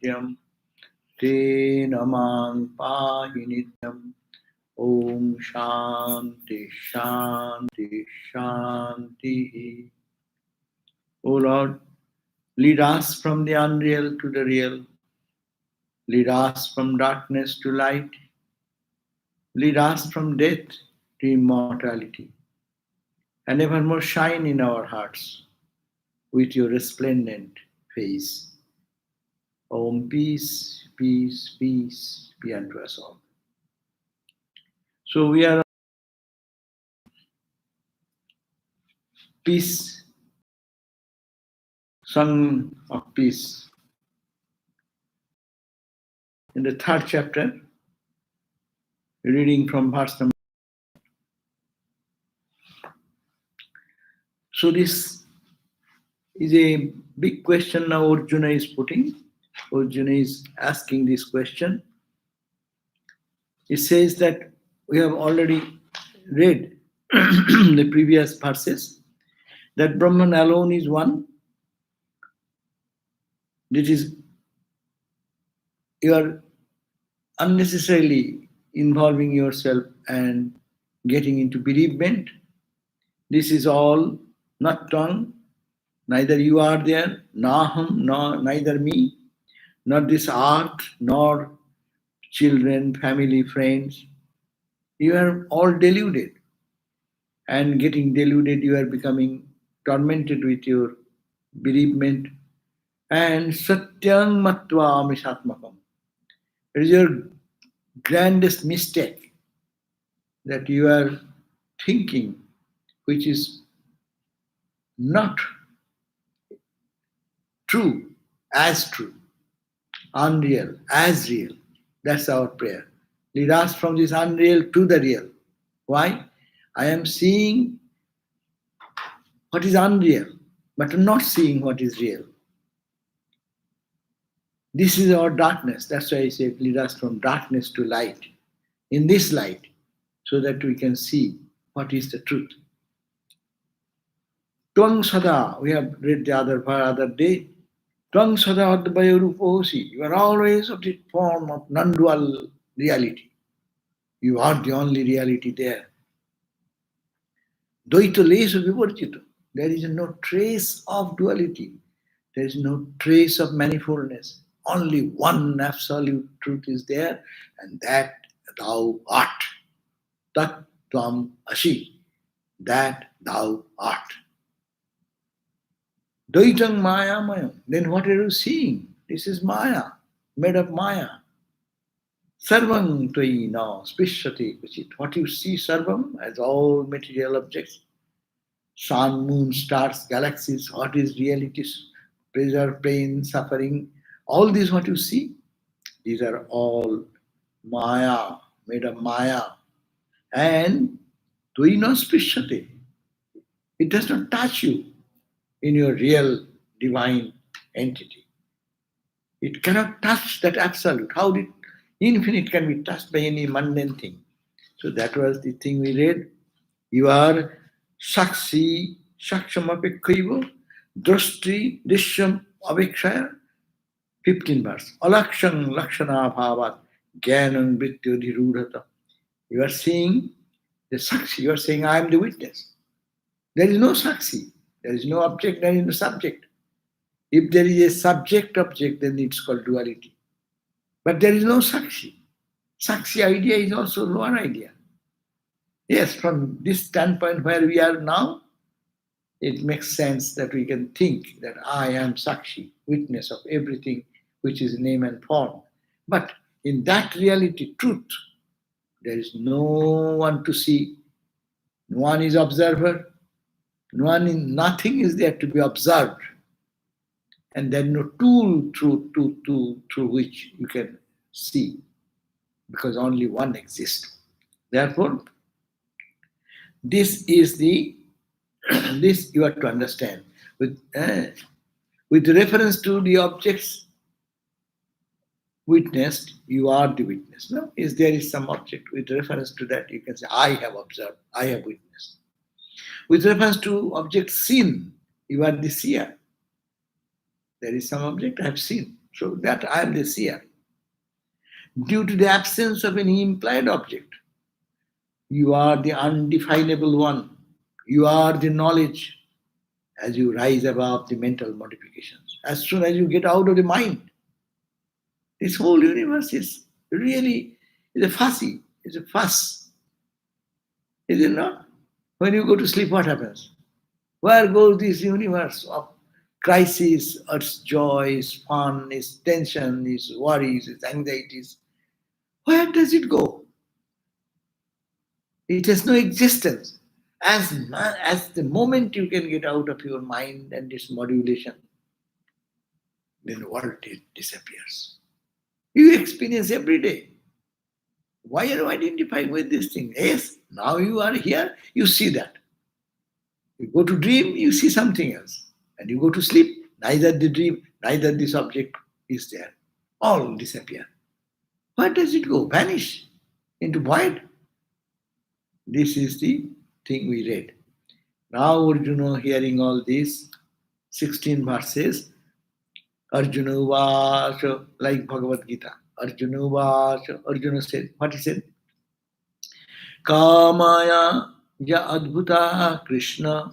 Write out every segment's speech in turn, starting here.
nityam te namang pahi nityam. Om Shanti Shanti Shanti. O Lord, lead us from the unreal to the real. Lead us from darkness to light. Lead us from death to immortality. And evermore shine in our hearts with your resplendent face. Om peace, peace, peace be unto us all. So we are peace, song of peace. In the third chapter, reading from verse number. So this is a big question now Arjuna is putting. Arjuna is asking this question. It says that we have already read the previous verses that Brahman alone is one. This is, you are unnecessarily involving yourself and getting into bereavement. This is all not wrong. Neither you are there, naham, nor neither me, not this art, nor children, family, friends. You are all deluded. And getting deluded, you are becoming tormented with your bereavement. And satyang matva amisatmakam. It is your grandest mistake that you are thinking, which is not true, as true, unreal, as real. That's our prayer. Lead us from this unreal to the real. Why? I am seeing what is unreal, but not seeing what is real. This is our darkness. That's why I say lead us from darkness to light. In this light, so that we can see what is the truth. Tvang sada, we have read the other day. Tvang sada advaya ruposi. You are always of the form of non-dual reality. You are the only reality there. Dvaita lesu vivarjita. There is no trace of duality. There is no trace of manifoldness. Only one absolute truth is there, and that thou art. Tat tvam asi. That thou art. Dvaitang maya mayam. Then what are you seeing? This is maya, made of maya. Sarvam tvai na spishati kuchit. What you see, sarvam, as all material objects, sun, moon, stars, galaxies, what is reality, pleasure, pain, suffering, all these what you see, these are all maya, made of maya. And tvai na spishati. It does not touch you in your real divine entity. It cannot touch that absolute. How did infinite can be touched by any mundane thing? So that was the thing we read. You are Sakshi, Saksham Apekkaiva, Drashti, Dishyam Avekshaya, 15th verse. Alakshang Lakshana Bhavat, Jnanam Vrityo Dhirudhata. You are seeing the Sakshi, you are saying, I am the witness. There is no Sakshi, there is no object, there is no subject. If there is a subject-object, then it's called duality. But there is no Sakshi. Sakshi idea is also lower idea. Yes, from this standpoint where we are now, it makes sense that we can think that I am Sakshi, witness of everything which is name and form. But in that reality, truth, there is no one to see. No one is observer. Nothing is there to be observed. And there is no tool through which you can see, because only one exists. Therefore, this is this you have to understand. With reference to the objects witnessed, you are the witness. No, there is some object with reference to that, you can say, I have observed, I have witnessed. With reference to object seen, you are the seer. There is some object I have seen. So that I am the seer. Due to the absence of any implied object, you are the undefinable one. You are the knowledge as you rise above the mental modifications. As soon as you get out of the mind, this whole universe is really is a fussy, is a fuss. Is it not? When you go to sleep, what happens? Where goes this universe of crisis, its joys, fun, its tension, its worries, its anxieties? Where does it go? It has no existence. As the moment you can get out of your mind and its modulation, then the world disappears. You experience every day. Why are you identifying with this thing? Yes, now you are here, you see that. You go to dream, you see something else. And you go to sleep, neither the dream, neither this object is there. All disappear. Where does it go? Vanish into void. This is the thing we read. Now Arjuna hearing all these 16 verses, Arjuna Vacha, like Bhagavad Gita. Arjuna Vacha, Arjuna said, what he said? Kamaya ya adbhuta Krishna,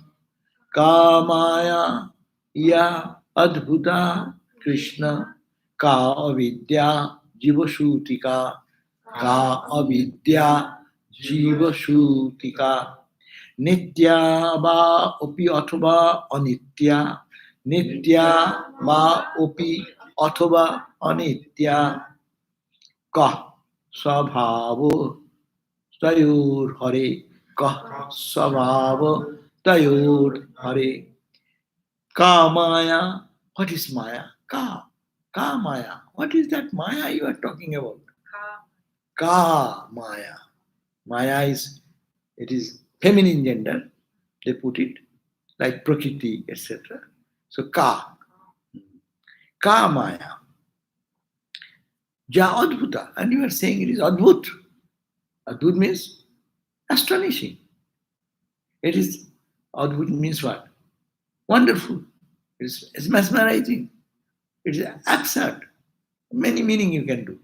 Kamaya ya adbhuta Krishna, ka avidya jivashutika, ka avidya jivashutika, nitya va upi athava anitya, nitya va upi athava anitya, ka svabhavo tayor hare, ka svabhavo tayor hare. Ka maya. What is maya? Ka. Ka maya. What is that maya you are talking about? Ka maya. Maya is, it is feminine gender. They put it like prakriti, etc. So ka. Ka maya. Ja adbhuta. And you are saying it is adbhut. Adbhut means astonishing. It is, adbhut means what? Wonderful. It's mesmerizing. It is absurd. Many meaning you can do.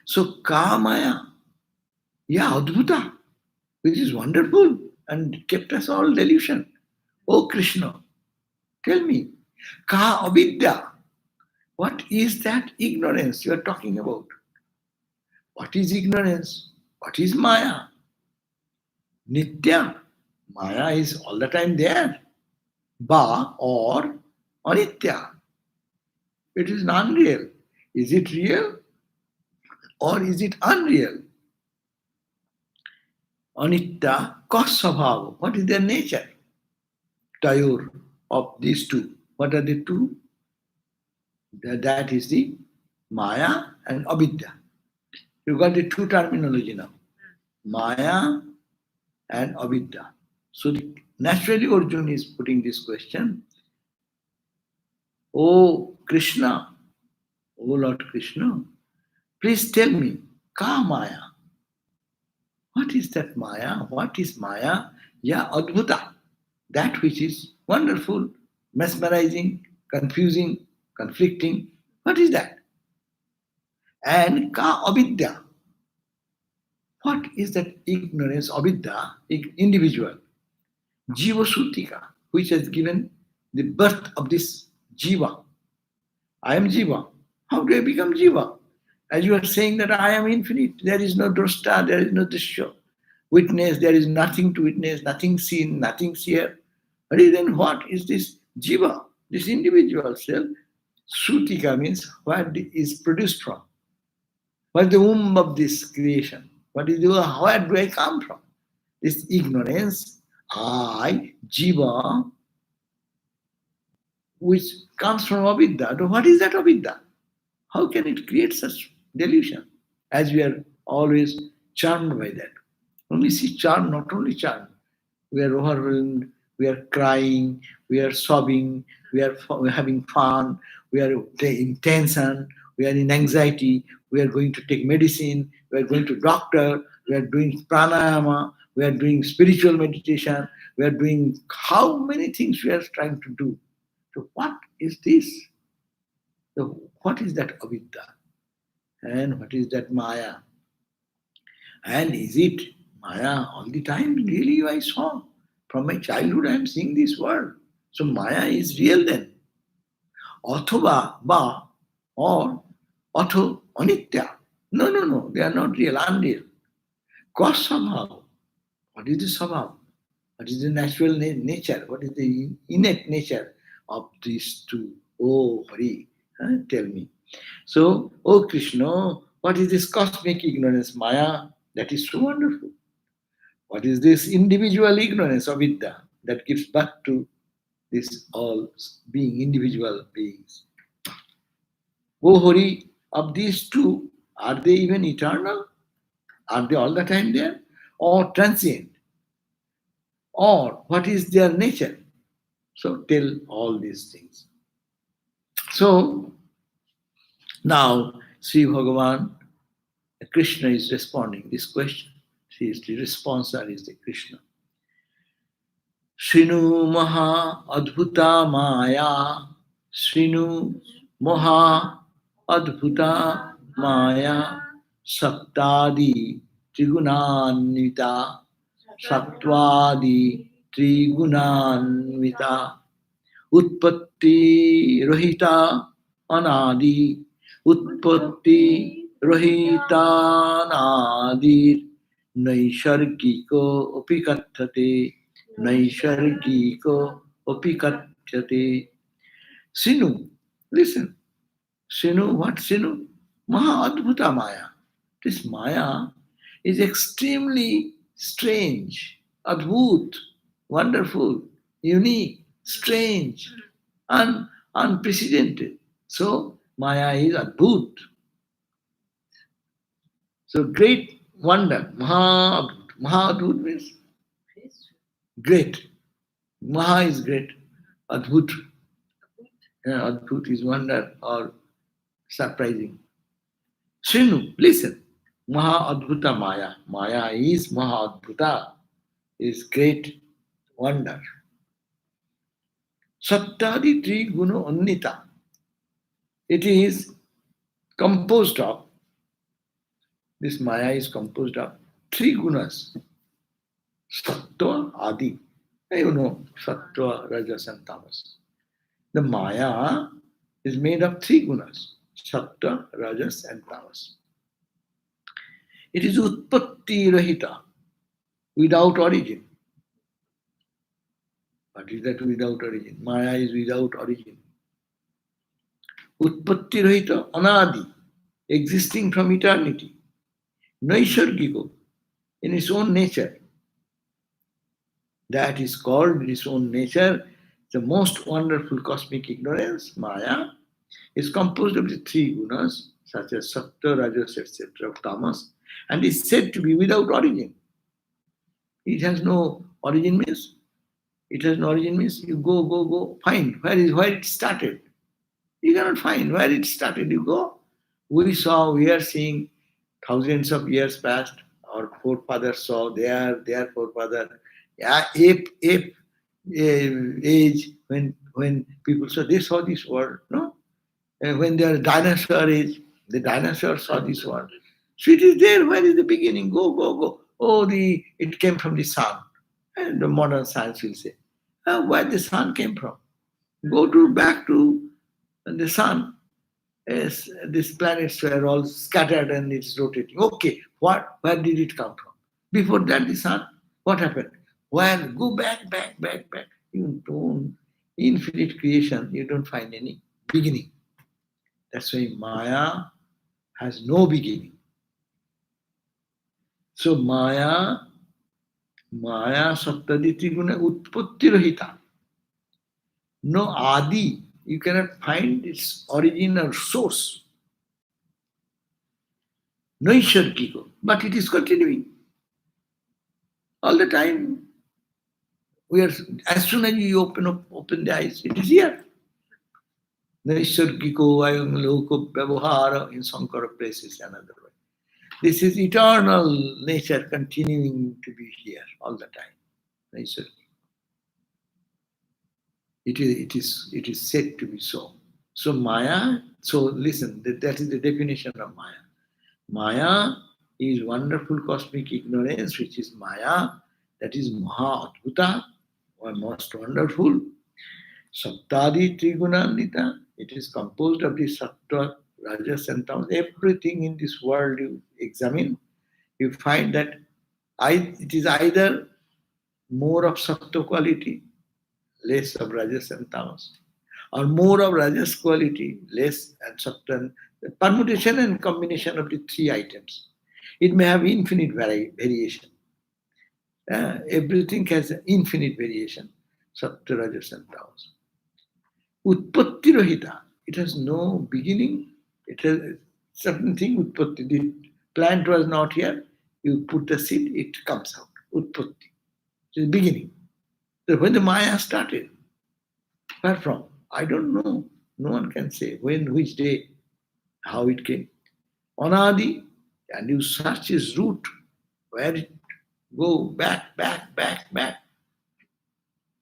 So Kamaya, yeah, Adbhuta, which is wonderful and kept us all delusion. Oh Krishna, tell me, Ka Avidya, what is that ignorance you are talking about? What is ignorance? What is Maya? Nitya, Maya is all the time there. Ba or Anitya. It is unreal. Is it real or is it unreal? Anitya, Kasabhava. What is their nature? Tayor of these two. What are the two? That is the Maya and Avidya. You got the two terminology now. Maya and Avidya. So naturally Arjuna is putting this question. Oh Krishna, oh Lord Krishna, please tell me, Ka Maya. What is that Maya? What is Maya? Ya Adbhuta. That which is wonderful, mesmerizing, confusing, conflicting. What is that? And Ka Avidya. What is that ignorance, Avidya, individual? Jiva Sutika, which has given the birth of this Jiva. I am Jiva. How do I become Jiva? As you are saying that I am infinite, there is no drashta, there is no drishya. Witness, there is nothing to witness, nothing seen, nothing seer. But then what is this Jiva, this individual self? Sutika means where it is produced from. What is the womb of this creation? What is where do I come from? This ignorance, I, Jiva, which comes from Avidya. What is that Avidya? How can it create such delusion? As we are always charmed by that. When we see charm, not only charm, we are overwhelmed, we are crying, we are sobbing, we are having fun, we are in tension, we are in anxiety, we are going to take medicine, we are going to doctor, we are doing pranayama, we are doing spiritual meditation, we are doing how many things we are trying to do. So what is this? So what is that avidya and what is that maya? And is it maya all the time? Really, I saw. From my childhood, I am seeing this world. So maya is real then. Othoba, ba, or Otho, anitya. No, no, no, they are not real, unreal. Cause somehow. What is the sabhav? What is the natural nature? What is the innate nature of these two? Oh, Hari, tell me. So, oh Krishna, what is this cosmic ignorance, Maya? That is so wonderful. What is this individual ignorance of Vidya that gives birth to this all being individual beings? Oh Hari, of these two, are they even eternal? Are they all the time there? Or transient? Or what is their nature? So tell all these things. So now Sri Bhagavan, Krishna is responding this question. She is the responser is the Krishna. Shrinu Maha Adbhuta Maya. Shrinu Maha Adbhuta Maya. Saptadi Trigunanvita. Sattwadi Trigunanvita. Utpatti Rohita Anadi. Utpatti Rohita Anadi. Naishargiko Opikathate. Naishargiko Opikathate. Sinu, listen. Sinu, what Sinu? Maha Adbhuta Maya. This Maya is extremely strange, adbhut, wonderful, unique, strange, unprecedented. So Maya is adbhut. So great wonder, Maha Adbhut. Maha Adbhut means great. Maha is great. Adbhut. Yeah, adbhut is wonder or surprising. Shrinu, listen. Maha Adbhuta Maya. Maya is Maha Adbhuta, is great wonder. Sattadi Tri Guna Annita. It is composed of, this Maya is composed of three gunas. Sattva, Adi. You know, Sattva, Rajas and Tamas. The Maya is made of three gunas. Sattva, Rajas and Tamas. It is Utpatti Rahita, without origin. What is that without origin? Maya is without origin. Utpatti Rahita, Anadi, existing from eternity. Naishargiko, in its own nature. That is called in its own nature the most wonderful cosmic ignorance, Maya, is composed of the three gunas, such as Sattva, Rajas, etc., of Tamas, and is said to be without origin. It has no origin means, it has no origin means you go, find where it started. You cannot find where it started, you go. We are seeing thousands of years past, our forefathers saw their forefather, ape age, when people saw, they saw this world, no? And when they are dinosaur age, the dinosaurs saw this world. So it is there, where is the beginning? Go. Oh, it came from the sun. And the modern science will say, where the sun came from. Go back to the sun. Yes, these planets were all scattered and it's rotating. Okay, where did it come from? Before that, the sun, what happened? Where? Go back. You don't, infinite creation, you don't find any beginning. That's why Maya has no beginning. So Maya Sattaditi Guna Utpatti Rahita. No Adi, you cannot find its origin or source. No Isharkiko, but it is continuing. All the time, as soon as you open the eyes, it is here. Naishargiko ayam loko vyavahara in Sankara places another way. This is eternal nature continuing to be here all the time. Naishargiko. It is said to be so. So Maya, so listen, that is the definition of Maya. Maya is wonderful cosmic ignorance, which is Maya, that is Maha Adbhuta, or most wonderful. Saptadi Trigunanita, it is composed of the Sattva, Rajas, and Tamas. Everything in this world you examine, you find that it is either more of Sattva quality, less of Rajas and Tamas, or more of Rajas quality, less and Sattva. The permutation and combination of the three items. It may have infinite variation. Everything has infinite variation. Sattva, Rajas, and Tamas. Utpatti Rohita. It has no beginning. It has certain thing, Utpatti. The plant was not here. You put the seed, it comes out. Utpatti. It is beginning. So when the Maya started, where from? I don't know. No one can say when, which day, how it came. Anadi, and you search its root, where it go back.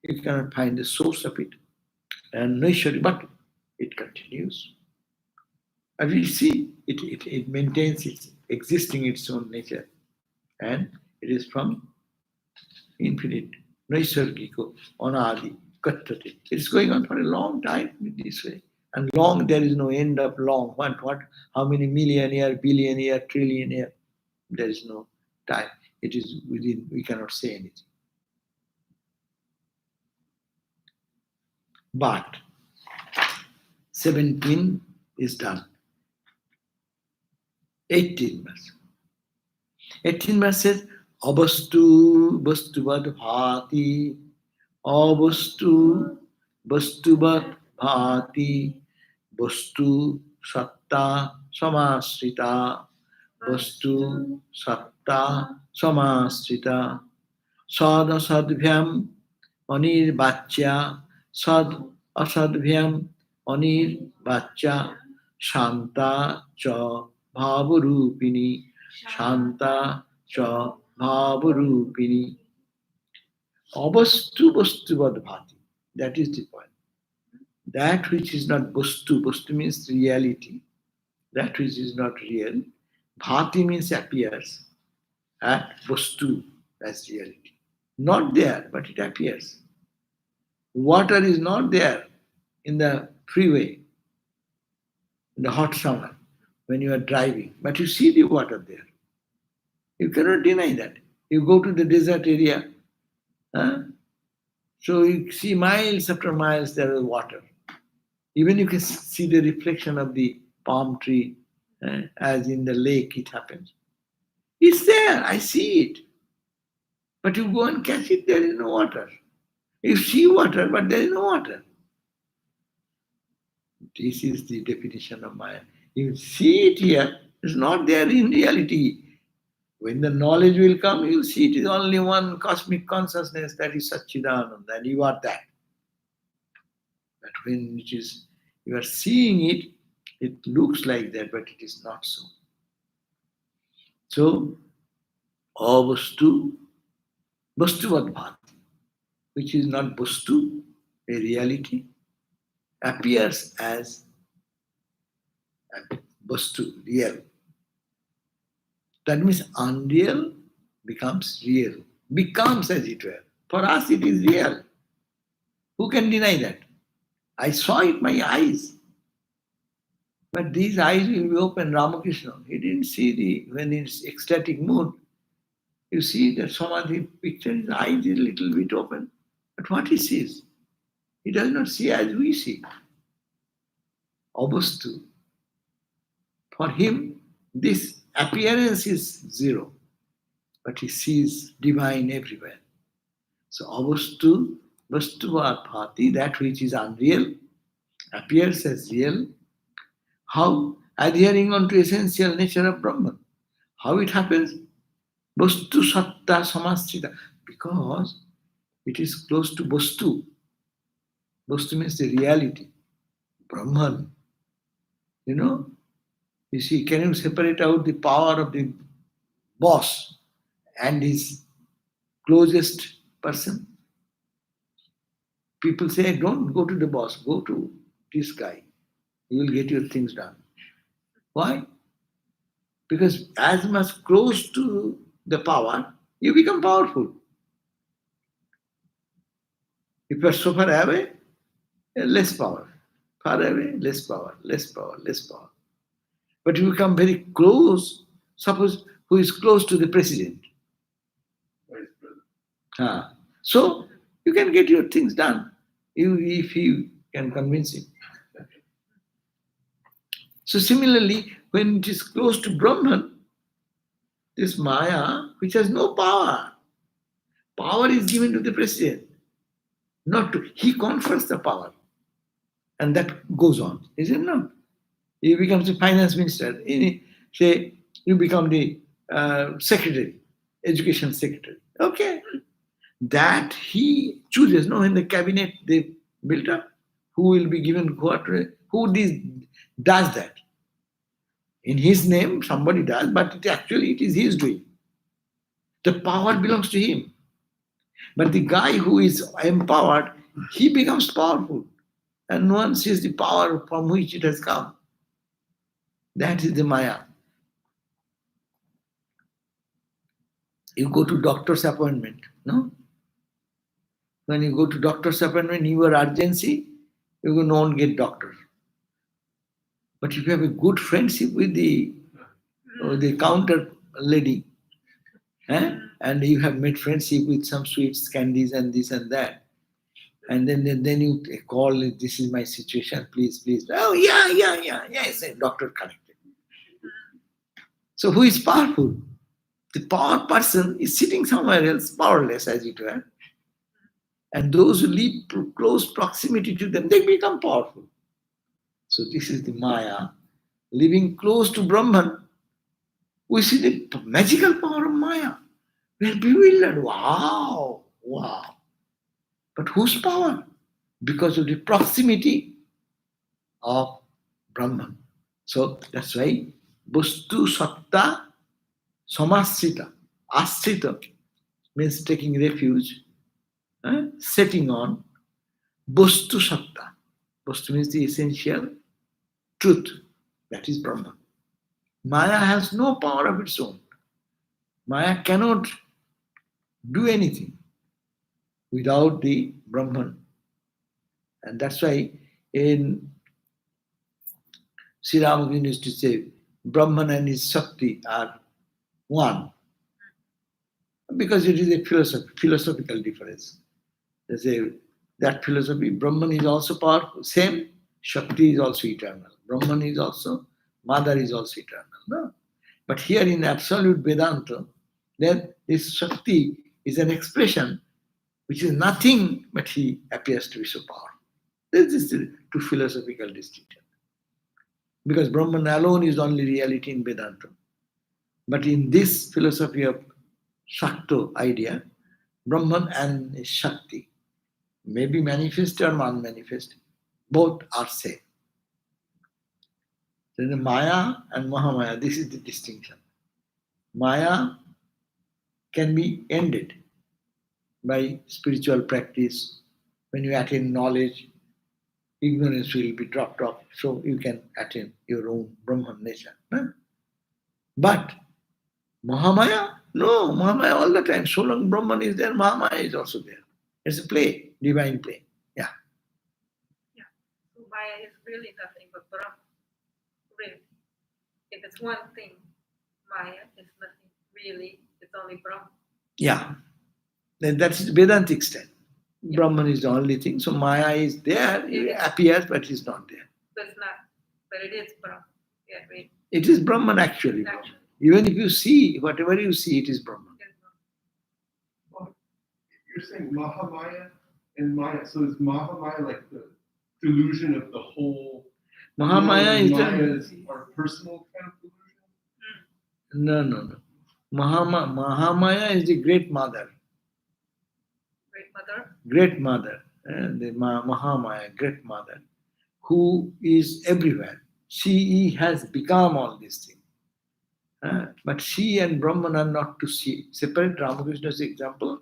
You cannot find the source of it. And Naishari, but it continues. And we see it maintains its existing its own nature. And it is from infinite, Naisargiko, Anadi, Kattate. It's going on for a long time in this way. And long, there is no end of long. What, how many million year, billion year, trillion year? There is no time. It is within, we cannot say anything. But 17 is done. 18 verse. 18 verse says, Abastu Bastuvad Bhati, Abastu Bastuvad Bhati, Bastu Satta Samasrita, Bastu Satta Samasrita, Sad Asadvyam Anirbachya, Sad Asadvyam Anirbachya, Shanta Cha Bhavarupini, Shanta Cha Bhavarupini. Avastu Vastuvad Bhati. That is the point. That which is not Vastu, Vastu means reality. That which is not real. Bhati means appears. At Vastu, as reality. Not there, but it appears. Water is not there in the freeway, in the hot summer, when you are driving, but you see the water there. You cannot deny that. You go to the desert area, so you see miles after miles there is water. Even you can see the reflection of the palm tree, as in the lake it happens. It's there, I see it. But you go and catch it, there is no water. You see water, but there is no water. This is the definition of Maya. You see it here, it's not there in reality. When the knowledge will come, you see it is only one cosmic consciousness, that is Satchidananda, and you are that. But when it is, you are seeing it, it looks like that, but it is not so. So, Avastu, Vastuvad Bhati, which is not Vastu, a reality, appears as Vastu, real. That means unreal becomes real, becomes as it were. For us it is real. Who can deny that? I saw it, my eyes. But these eyes will be open, Ramakrishna. He didn't see when it's ecstatic mood, you see that Samadhi picture, his eyes is a little bit open. But what he sees, he does not see as we see. Avastu. For him, this appearance is zero, but he sees divine everywhere. So Avastu, Vastuva Bhati, that which is unreal, appears as real. How? Adhering on to essential nature of Brahman. How it happens? Vastu Satta Samasrita. Because it is close to Vastu. Vastu means the reality. Brahman. You see, can you separate out the power of the boss and his closest person? People say, don't go to the boss, go to this guy. You will get your things done. Why? Because as much close to the power, you become powerful. If you are so far away, less power. Far away, less power, less power, less power. But you become very close, suppose who is close to the president. So you can get your things done if you can convince him. So similarly, when it is close to Brahman, this Maya, which has no power, power is given to the president, not to, he confers the power. And that goes on, is it not? He becomes the finance minister. Say, you become the secretary, education secretary. Okay. That he chooses, no, in the cabinet they built up, who will be given what, who does that. In his name, somebody does, but actually it is his doing. The power belongs to him. But the guy who is empowered, he becomes powerful. And no one sees the power from which it has come. That is the Maya. You go to doctor's appointment, no? When you go to doctor's appointment, your urgency, you will not get doctor. But if you have a good friendship with the counter lady, and you have made friendship with some sweets, candies, and this and that, and then you call, this is my situation, please. Oh, yes, doctor connected. So who is powerful? The power person is sitting somewhere else, powerless as it were. And those who live close proximity to them, they become powerful. So this is the Maya. Living close to Brahman, we see the magical power of Maya. We are bewildered. Wow. But whose power? Because of the proximity of Brahman. So that's why Vastu Satta Samasrita. Asrita means taking refuge, setting on Vastu Satta. Vastu means the essential truth. That is Brahman. Maya has no power of its own. Maya cannot do anything without the Brahman. And that's why in Sri Ramakrishna used to say, Brahman and his Shakti are one. Because it is a philosophical difference. They say that philosophy, Brahman is also powerful, same, Shakti is also eternal. Brahman is also, Mother is also eternal. No? But here in absolute Vedanta, then this Shakti is an expression which is nothing but he appears to be so powerful. This is the two philosophical distinction. Because Brahman alone is only reality in Vedanta. But in this philosophy of Shakti idea, Brahman and Shakti may be manifest or unmanifest, both are same. Then the Maya and Mahamaya, this is the distinction. Maya can be ended by spiritual practice. When you attain knowledge, ignorance will be dropped off, so you can attain your own Brahman nature. But Mahamaya, no, Mahamaya all the time. So long Brahman is there, Mahamaya is also there. It's a play, divine play. Yeah. So Maya is really nothing but Brahman. Really. If it's one thing, Maya is nothing. Really, it's only Brahman. Yeah. Then that's Vedantic style. Yeah. Brahman is the only thing. So Maya is there, it appears, but it's not there. But it's not. But it is Brahman. Yeah, right. It is Brahman actually. Brahman. Even if you see, whatever you see, it is Brahman. Well, you're saying Mahamaya and Maya. So is Mahamaya like the delusion of the whole? Mahamaya is our personal kind of delusion? No. Mahamaya is the great mother. Great mother? Great mother. The Mahamaya, great mother, who is everywhere. She has become all these things. But she and Brahman are not to see. Separate. Ramakrishna's example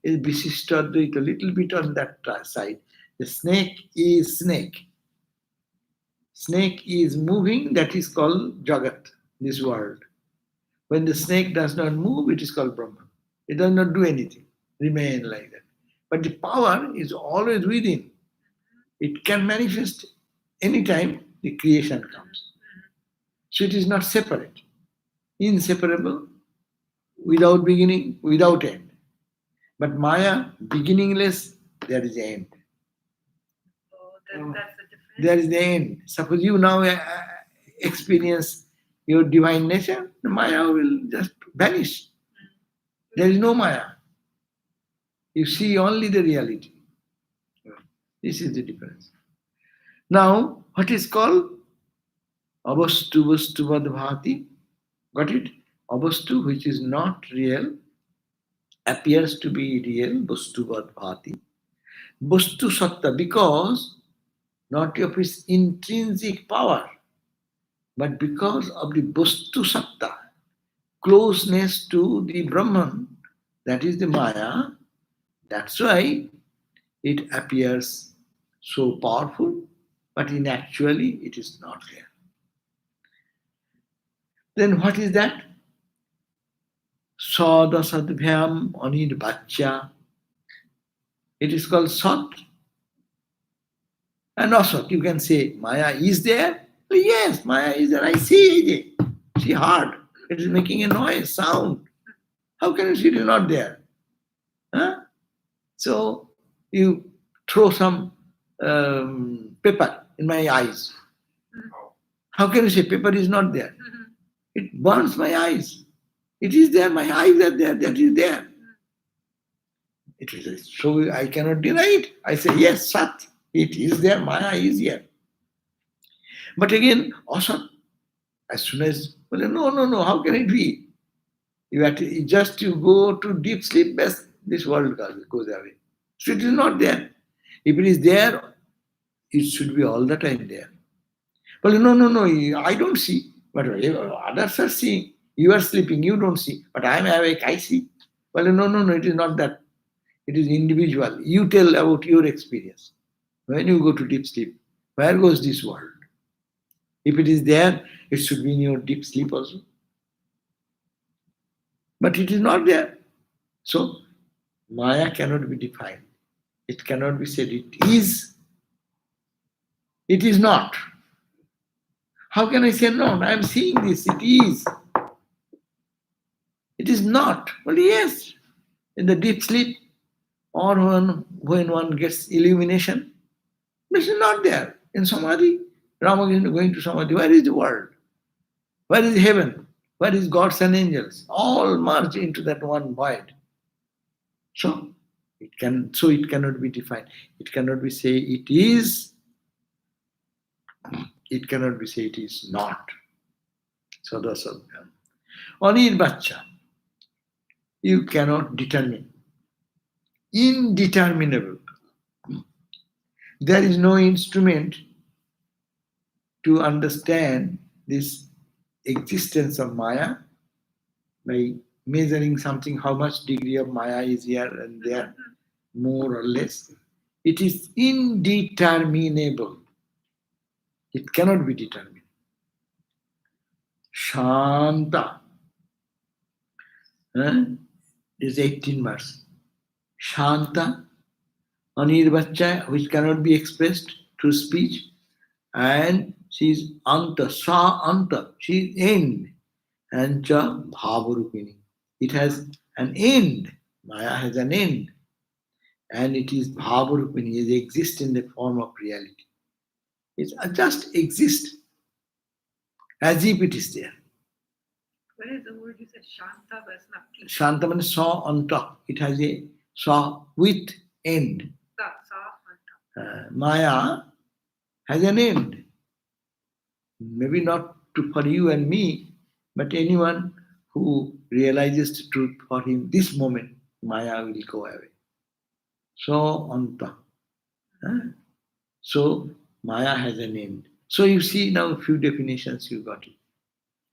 is Visishtadvaita, a little bit on that side. The snake is snake. Snake is moving, that is called Jagat, this world. When the snake does not move, it is called Brahman. It does not do anything, remain like that. But the power is always within. It can manifest anytime the creation comes. So it is not separate, inseparable, without beginning, without end. But Maya, beginningless, there is end. That's the difference. There is the end. Suppose you now experience your divine nature, the Maya will just vanish. There is no Maya. You see only the reality. This is the difference. Now, what is called Avastu Vastuvad Bhati? Got it? Avastu, which is not real, appears to be real, Vastuvad Bhati. Vastu Satta, because not of its intrinsic power, but because of the Vastu Satta, closeness to the Brahman, that is the Maya, that's why it appears so powerful, but in actually it is not there. Then what is that? Sada Sadbhyam Anid Bachya. It is called Sat and Asat. You can say Maya is there. Well, yes, Maya is there. I see it. She heard. It is making a noise, sound. How can you see it is not there? Huh? So you throw some pepper in my eyes. How can you say pepper is not there? It burns my eyes. It is there, my eyes are there, that is there. It is so I cannot deny it. I say, yes, Sat, it is there, Maya is here. But again, Asat, as soon as, well, no, how can it be? You have to, just you go to deep sleep, best this world goes away. So it is not there. If it is there, it should be all the time there. Well, no, I don't see. But others are seeing. You are sleeping, you don't see. But I am awake, I see. Well, no, it is not that. It is individual. You tell about your experience. When you go to deep sleep, where goes this world? If it is there, it should be in your deep sleep also. But it is not there. So, Maya cannot be defined. It cannot be said it is. It is not. How can I say no? I am seeing this. It is. It is not. Well, yes. In the deep sleep, or when one gets illumination, this is not there. In Samadhi, Ramakrishna going to Samadhi, where is the world? Where is heaven? Where is gods and angels? All merge into that one void. So it cannot be defined. It cannot be say it is. It cannot be say it is not. So that's all. Anir Bacha, you cannot determine. Indeterminable. There is no instrument to understand this existence of Maya by measuring something, how much degree of Maya is here and there, more or less. It is indeterminable. It cannot be determined. Shanta. This 18 verse. Shanta, Anirvacha, which cannot be expressed through speech, and she is Anta, Sa Anta, she is end, and Cha Bhavarupini. It has an end. Maya has an end, and it is Bhavarupini, it exists in the form of reality. It just exists as if it is there. What is the word you said? Shanta, but it's not peace. Shanta means Sa Anta. It has a Sa with end. Maya has an end. Maybe not for you and me, but anyone who realizes the truth, for him, this moment, Maya will go away. So, Anta. So, Maya has an end. So, you see now a few definitions you got it.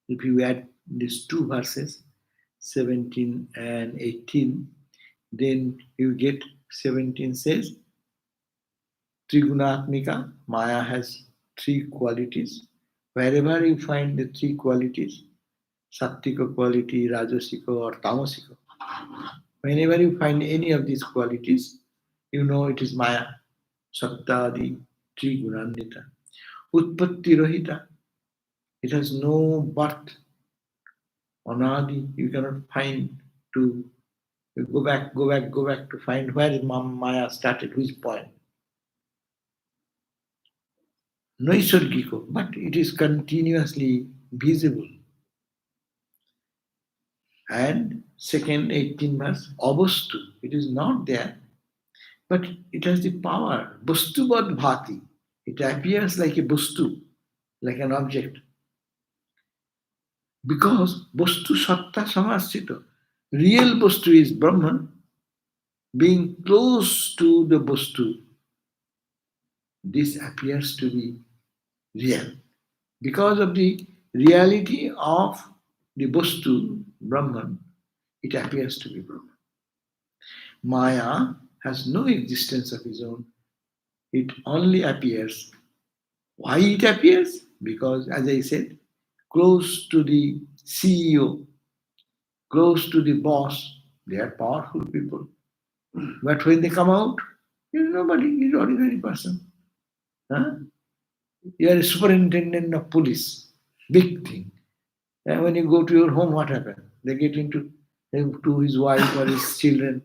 If you add these two verses, 17 and 18, then you get 17 says, Trigunatmika, Maya has three qualities. Wherever you find the three qualities, sattvika quality, rajasika or tamasika, whenever you find any of these qualities, you know it is Maya, Sattadi, Trigunanita. Utpatti Rohita, it has no birth, Anadi, you cannot find to go back to find where Maya started, which point. Naisargiko, but it is continuously visible. And second 18 verse, Avastu, it is not there, but it has the power. Bustubad bhati, it appears like a bustu, like an object. Because Bostu Satta Samasthita, real Bostu is Brahman, being close to the Bostu, this appears to be real. Because of the reality of the Bostu, Brahman, it appears to be Brahman. Maya has no existence of its own, it only appears. Why it appears? Because, as I said, close to the CEO, close to the boss, they are powerful people. But when they come out, there is nobody, he's ordinary person. Huh? You are a superintendent of police, big thing. And when you go to your home, what happens? They get into to his wife or his children,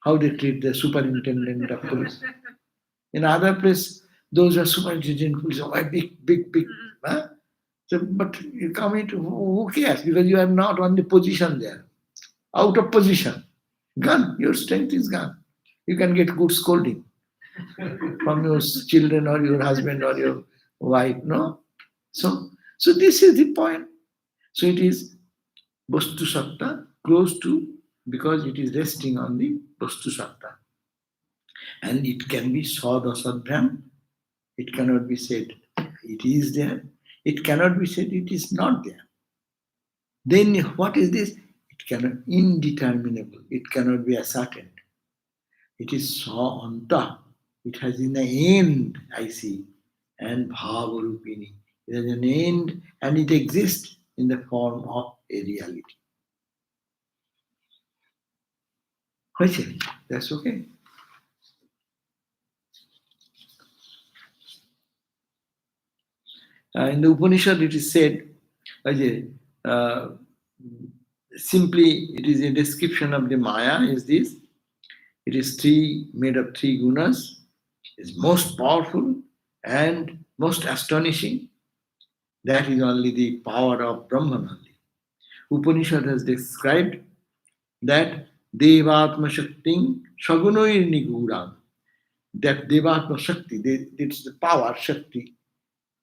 how they treat the superintendent of police. In other place, those are superintendent of police, oh, big. Huh? So, but you come into, who cares? Because you are not on the position there, out of position. Gone, your strength is gone. You can get good scolding from your children or your husband or your wife, no? So this is the point. So it is Vastu Satta, close to, because it is resting on the Vastu Satta. And it can be Sad or Sadbhram. It cannot be said it is there. It cannot be said it is not there. Then what is this? It cannot indeterminable. It cannot be ascertained. It is Sa Anta. It has an end, I see. And Bhavarupini. It has an end and it exists in the form of a reality. That's okay. In the Upanishad it is said, uh, simply it is a description of the Maya is this. It is made of three gunas, is most powerful and most astonishing. That is only the power of Brahman only. Upanishad has described that Devatma Shakti Shagunoir Niguram. That Devatma Shakti, it's the power, Shakti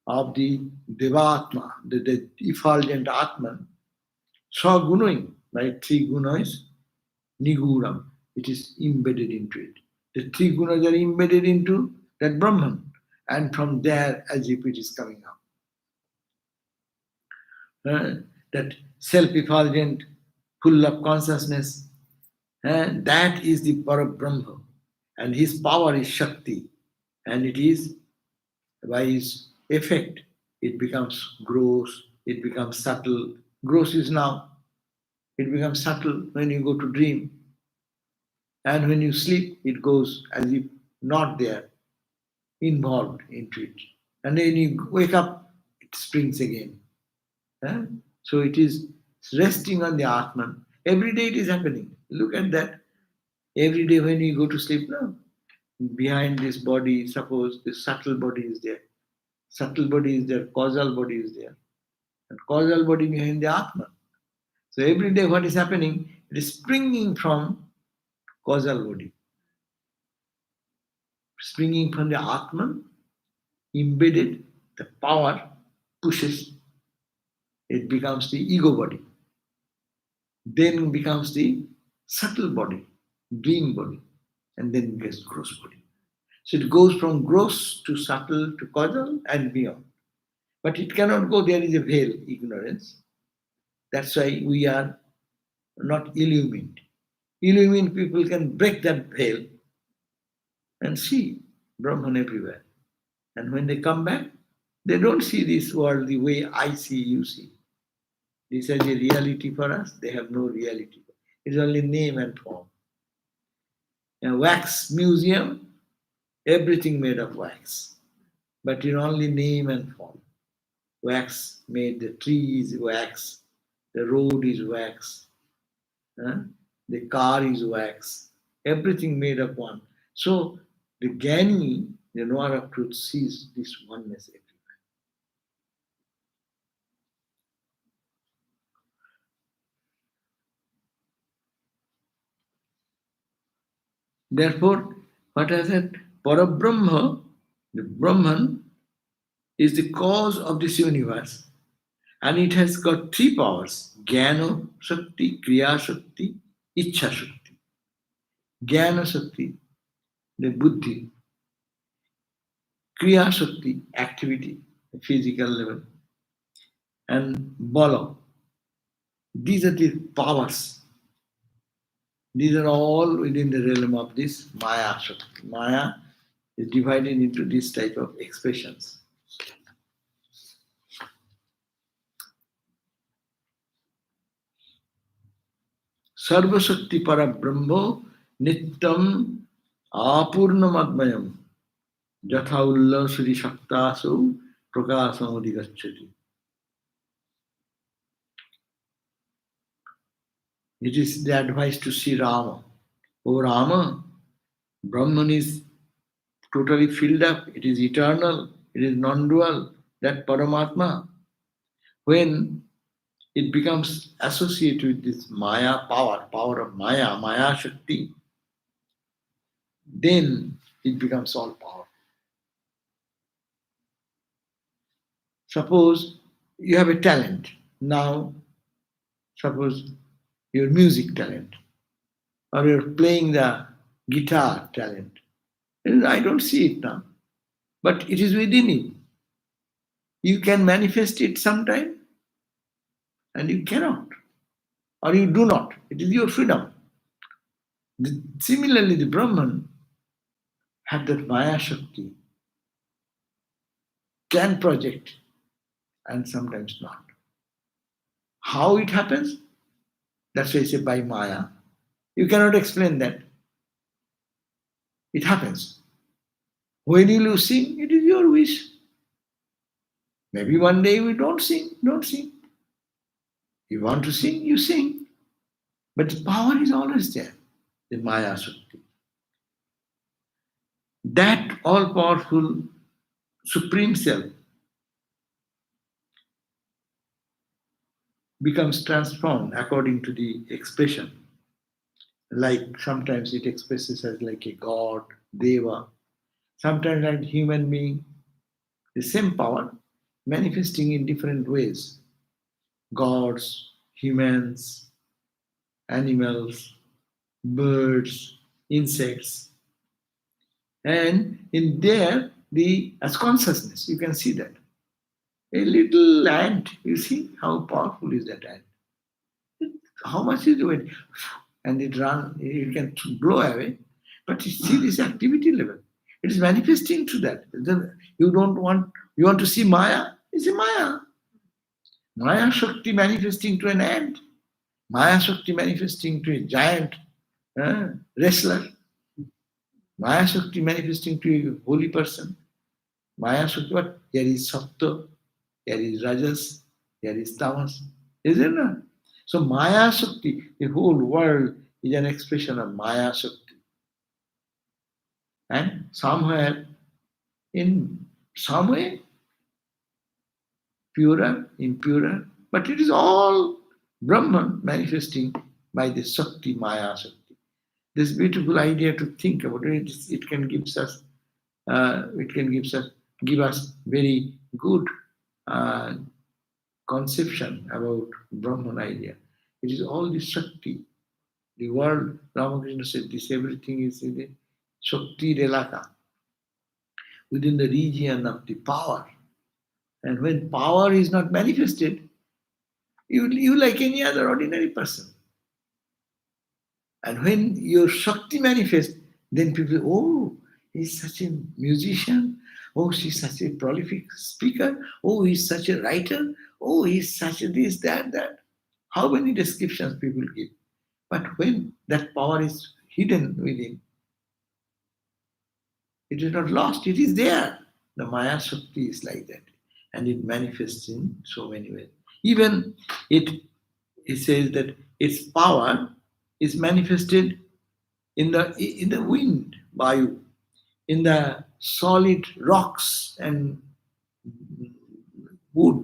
of the Devatma, the effulgent Atman, Shagunoi, by three gunas, Niguram, it is embedded into it. The three gunas are embedded into that Brahman, and from there, as if it is coming out. That self-effulgent, full of consciousness, that is the Parabrahma, and his power is Shakti, and it is by his effect, it becomes gross, it becomes subtle. Gross is now, it becomes subtle when you go to dream. And when you sleep, it goes as if not there, involved into it. And then you wake up, it springs again. So it is resting on the Atman. Every day it is happening. Look at that. Every day when you go to sleep now, behind this body, suppose this subtle body is there. Subtle body is there, causal body is there. And causal body behind the Atman. So every day what is happening, it is springing from causal body. Springing from the Atman, embedded, the power pushes, it becomes the ego body. Then becomes the subtle body, dream body, and then gets gross body. So it goes from gross to subtle to causal and beyond. But it cannot go, there is a veil, ignorance. That's why we are not illumined. Illumined people can break that veil and see Brahman everywhere. And when they come back, They don't see this world the way I see, you see. This is a reality for us. They have no reality. It's only name and form. A wax museum, everything made of wax, but in only name and form. Wax made, the tree is wax, the road is wax, huh? The car is wax, everything made of one. So the Gyani, the knower of truth, sees this oneness everywhere. Therefore, what I said, Parabrahma, the Brahman, is the cause of this universe. And it has got three powers: Jnana Shakti, Kriya Shakti, Ichha Shakti. Jnana Shakti, the Buddhi. Kriya Shakti, activity, physical level. And Bala. These are the powers. These are all within the realm of this Maya Shakti. Maya is divided into this type of expressions. Sarvashakti para Brahmo Nityam Apurnamadmayam Jatha Ullasri Shaktasu Prakasamadhigachati. It is the advice to see Rama. Oh Rama, Brahman is totally filled up, it is eternal, it is non-dual, that Paramatma. When it becomes associated with this Maya power, power of Maya, Maya Shakti, then it becomes all powerful. Suppose you have a talent. Now, suppose your music talent, or you're playing the guitar talent. And I don't see it now, but it is within you. You can manifest it sometime, and you cannot, or you do not. It is your freedom. Similarly, the Brahman had that Maya Shakti, can project, and sometimes not. How it happens? That's why I say by Maya. You cannot explain that. It happens. When you sing, it is your wish. Maybe one day we don't sing, don't sing. You want to sing, you sing. But the power is always there, the Maya Shakti. That all powerful Supreme Self becomes transformed according to the expression. Like sometimes it expresses as like a god, deva, sometimes like human being, the same power manifesting in different ways. Gods, humans, animals, birds, insects. And in there, as consciousness, you can see that. A little ant, you see how powerful is that ant? How much is the weight? And it can blow away. But you see this activity level. It is manifesting to that. You want to see Maya? It's a Maya. Maya Shakti manifesting to an ant. Maya Shakti manifesting to a giant wrestler. Maya Shakti manifesting to a holy person. Maya Shakti, what? Here is Sattva, here is Rajas, here is Tamas. Isn't it? So Maya Shakti, the whole world is an expression of Maya Shakti. And somewhere, in some way, purer, impurer, but it is all Brahman manifesting by the Shakti, Maya Shakti. This beautiful idea to think about it, it can give us very good conception about Brahman idea. It is all the Shakti. The world, Ramakrishna said, this everything is in the Shakti Relaka, within the region of the power. And when power is not manifested, you like any other ordinary person. And when your Shakti manifests, then people, oh, he's such a musician, Oh, she's such a prolific speaker. Oh, he's such a writer. Oh, he's such a this, that, that. How many descriptions people give? But when that power is hidden within, it is not lost, it is there. The Maya Shakti is like that. And it manifests in so many ways. Even it says that its power is manifested in the wind, Vayu, in the solid rocks and wood,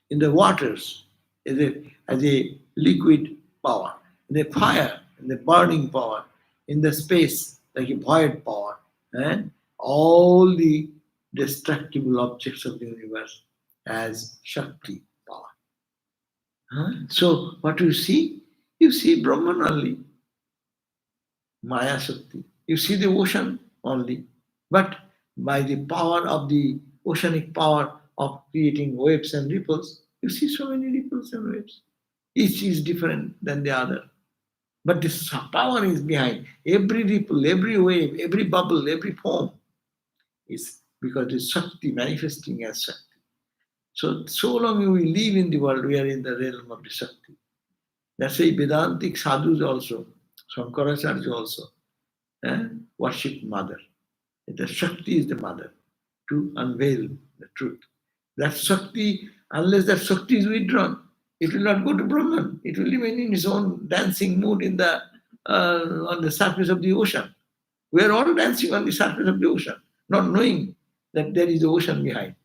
in the waters, as a liquid power, in the fire, in the burning power, in the space, like a void power, and all the destructible objects of the universe as Shakti power. So, what you see? You see Brahman only, Maya Shakti. You see the ocean only. But by the power of the oceanic power of creating waves and ripples, you see so many ripples and waves. Each is different than the other. But this power is behind. Every ripple, every wave, every bubble, every foam is because it's Shakti manifesting as Shakti. So long we live in the world, we are in the realm of the Shakti. That's why Vedantic sadhus also, Shankaracharya also, worship mother. The Shakti is the mother to unveil the truth. That Shakti, unless that Shakti is withdrawn, it will not go to Brahman. It will remain in its own dancing mood on the surface of the ocean. We are all dancing on the surface of the ocean, not knowing that there is the ocean behind.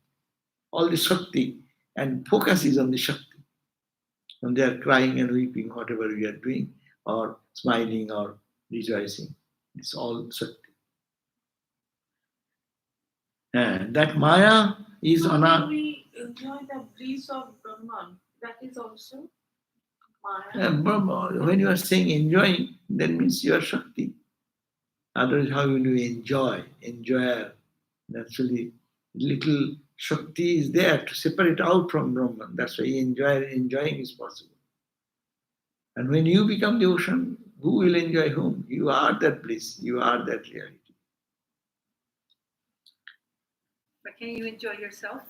All the Shakti and focus is on the Shakti. And they are crying and weeping, whatever we are doing, or smiling or rejoicing. It's all Shakti. And that Maya is So on when a. we enjoy the bliss of Brahman, that is also Maya. When you are saying enjoying, that means you are Shakti. Otherwise, how will you enjoy? Enjoyer. Naturally, little Shakti is there to separate out from Brahman. That's why enjoying is possible. And when you become the ocean, who will enjoy whom? You are that bliss. You are that reality. But can you enjoy yourself?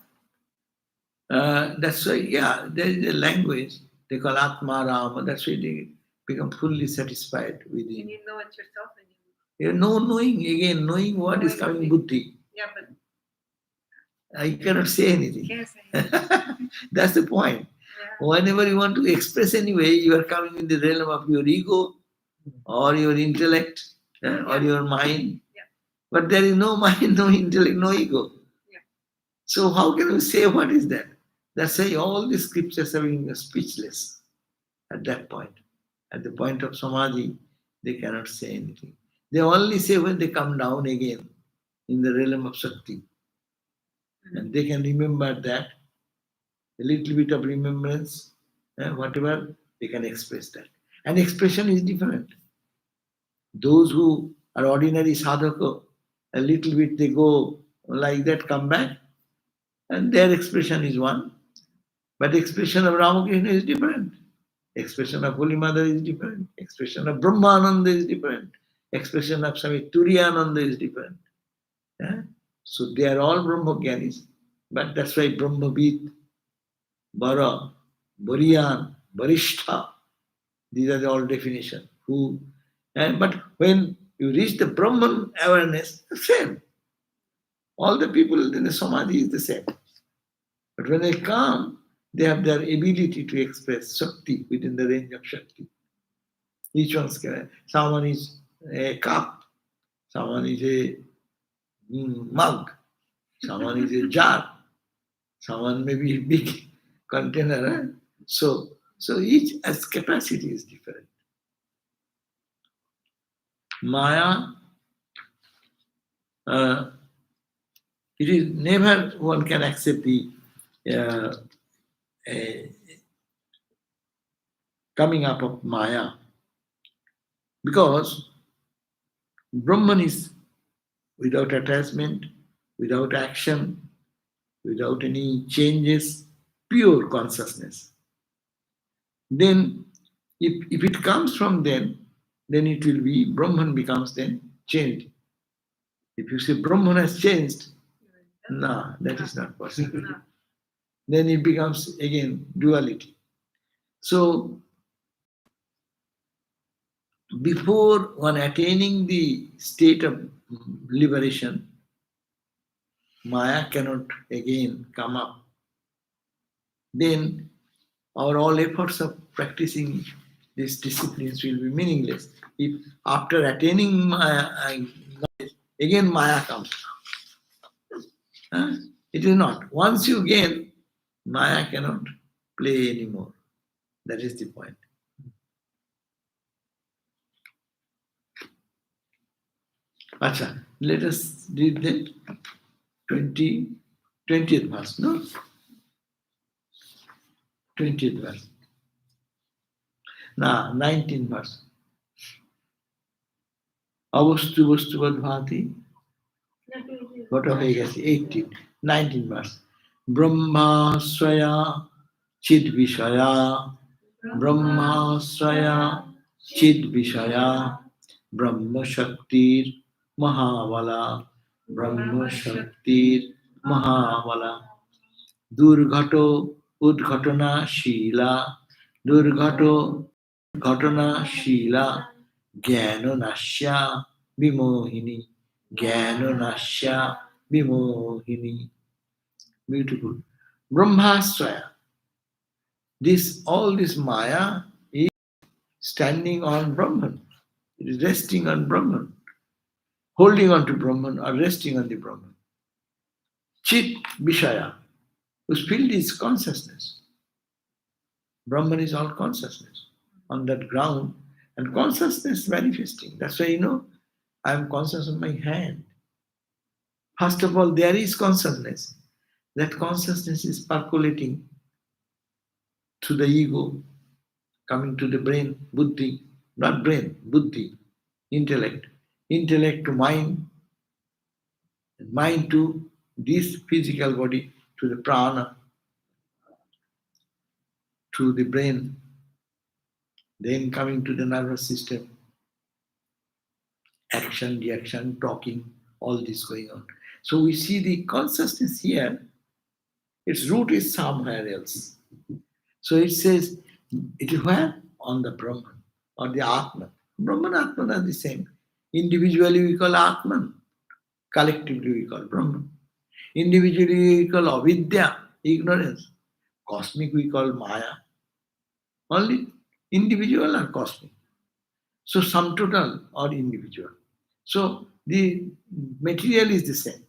That's why, yeah, there is a language they call Atma Rama. That's why they become fully satisfied Can within. you know it yourself? And You know, knowing what is coming Knowing buddhi. yeah, but I cannot say anything. you can't say. That's the point. Yeah. Whenever you want to express anyway, you are coming in the realm of your ego or your intellect or your mind. Yeah. But there is no mind, no intellect, no ego. Yeah. So how can we say what is that? That's why all the scriptures are being speechless at that point. At the point of samadhi, they cannot say anything. They only say when they come down again in the realm of Shakti. And they can remember that, a little bit of remembrance, whatever, they can express that. And expression is different. Those who are ordinary sadhaka, a little bit they go like that, come back, and their expression is one. But expression of Ramakrishna is different. Expression of Holy Mother is different. Expression of Brahmananda is different. Expression of Swami Turiyananda is different. Yeah? So they are all Brahmagyanis. But that's why Brahmavid, Bara, Bariyan, Barishtha, these are the all definitions. But when you reach the Brahman awareness, the same. All the people in the Samadhi is the same. But when they come, they have their ability to express Shakti within the range of Shakti. Each one's someone is a cup, someone is a mug, someone is a jar, someone may be a big container. So each as capacity is different. Maya, it is never one can accept the uh, uh, coming up of Maya because Brahman is without attachment, without action, without any changes, pure consciousness. Then, if it comes from then it will be Brahman becomes then changed. If you say Brahman has changed, No, that is not possible. No. Then it becomes again duality. So before one attaining the state of liberation, Maya cannot again come up. Then our all efforts of practicing these disciplines will be meaningless. If after attaining Maya, again Maya comes. Huh? It is not. Once you gain, Maya cannot play anymore. That is the point. Acha, let us read the 20th verse, no? 20th verse. Now, 19th verse. Avastu vastuvad bhati. What have I guess? 18. 19th verse. Brahma swaya chid vishaya. Brahma swaya chid vishaya. Brahma shaktir mahavala. Brahma shaktir mahavala. Durghato udghatana shila. Durghato घटना शीला ज्ञान नाश्या विमोहिनी ज्ञान नाश्या विमोहिनी. Beautiful. Brahmaswaya. This all this Maya is standing on Brahman. It is resting on Brahman, holding on to Brahman or resting on the Brahman. Chit Vishaya, whose field is consciousness. Brahman is all consciousness. On that ground, and consciousness manifesting. That's why I am conscious of my hand. First of all, there is consciousness. That consciousness is percolating to the ego, coming to the brain, buddhi, not brain, buddhi, intellect, intellect to mind, mind to this physical body, to the prana, to the brain, then coming to the nervous system, action, reaction, talking, all this going on. So we see the consciousness here, its root is somewhere else. So it says, it is where? On the Brahman or the Atman. Brahman and Atman are the same. Individually we call Atman, collectively we call Brahman. Individually we call Avidya, ignorance. Cosmic we call Maya. Only individual or cosmic. So sum total or individual. So the material is the same.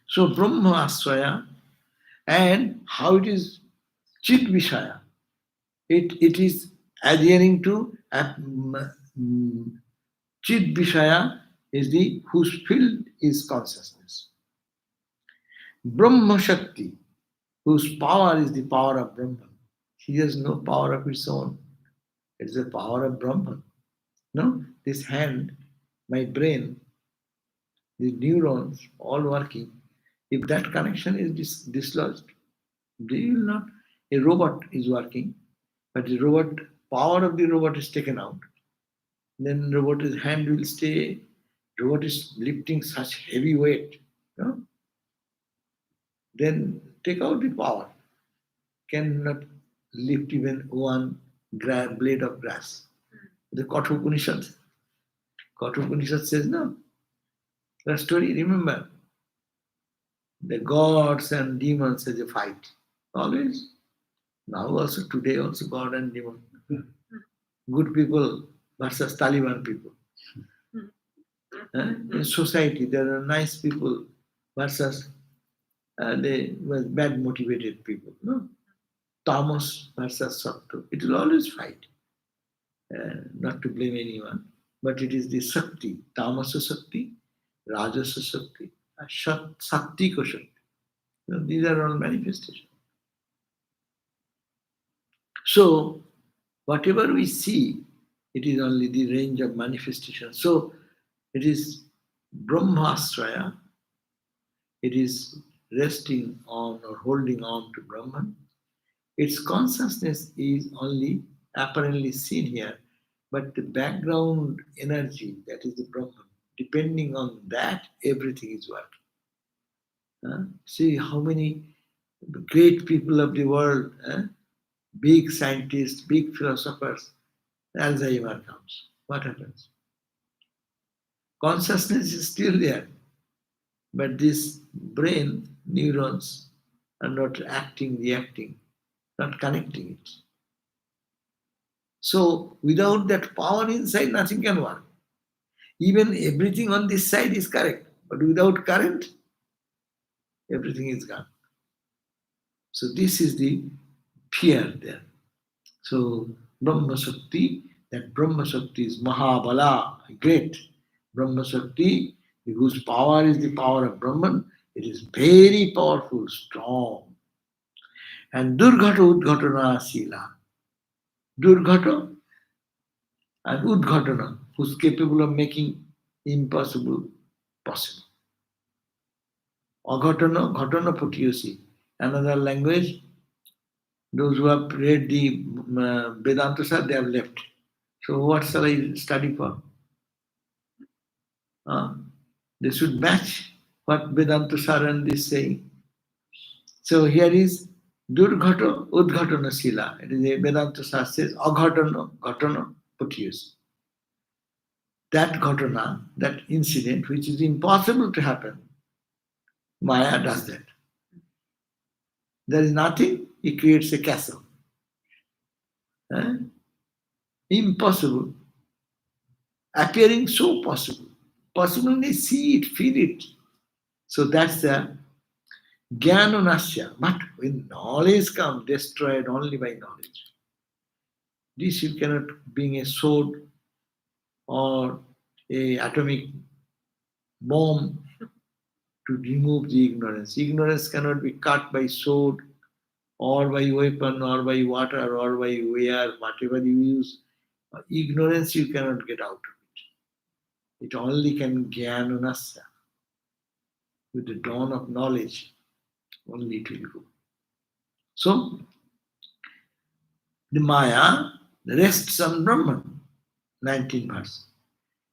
So Brahma Aswaya, and how it is Chit Vishaya. It is adhering to Chit Vishaya is the whose field is consciousness. Brahma Shakti, whose power is the power of Brahman. He has no power of its own. It is the power of Brahman. No, this hand, my brain, the neurons all working. If that connection is dislodged, they will not. A robot is working, but the robot power of the robot is taken out. Then robot's hand will stay. Robot is lifting such heavy weight. No? Then take out the power. Cannot lift even one blade of grass. The Kathopanishad. Kathopanishad says no. The story, remember, the gods and demons has a fight. Always. Now also, today also God and demon. Good people versus Taliban people. In society, there are nice people versus they were bad motivated people. No? Tamas versus Sattva. It will always fight. Not to blame anyone, but it is the Shakti, Tamasa Shakti, Rajasa Shakti, Sattika Shakti. These are all manifestations. So, whatever we see, it is only the range of manifestation. So, it is Brahmasraya, it is resting on or holding on to Brahman. Its consciousness is only apparently seen here, but the background energy, that is the Brahman, depending on that, everything is working. See how many great people of the world, big scientists, big philosophers, Alzheimer comes. What happens? Consciousness is still there, but this brain neurons are not acting, reacting, not connecting it. So without that power inside, nothing can work. Even everything on this side is correct, but without current, everything is gone. So this is the fear there. So Brahma Shakti, that Brahma Shakti is Mahabala, great. Brahma Shakti, whose power is the power of Brahman, it is very powerful, strong. And Durghata Udghatana Sila. Durghata and Udghatana, who's capable of making impossible possible. Aghatana, Ghatana Patiyosi. Another language, those who have read the Vedanta Sar, they have left. So what shall I study for? They should match what Vedanta Saran is saying. So here is Durghata Udghatana Sila. It is a Vedanta Sar says Aghatana Ghatana Patiyasi. That Ghatana, that incident which is impossible to happen, Maya does that. There is nothing, he creates a castle. Impossible, appearing so possible. Possible, they see it, feel it. So that's the Jnananasya. But when knowledge comes, destroyed only by knowledge. This you cannot bring a sword or a atomic bomb to remove the ignorance. Ignorance cannot be cut by sword or by weapon or by water or by air, whatever you use. Ignorance you cannot get out of it. It only can Jnananasya. With the dawn of knowledge, only it will go. So, the Maya rests on Brahman, 19th verse.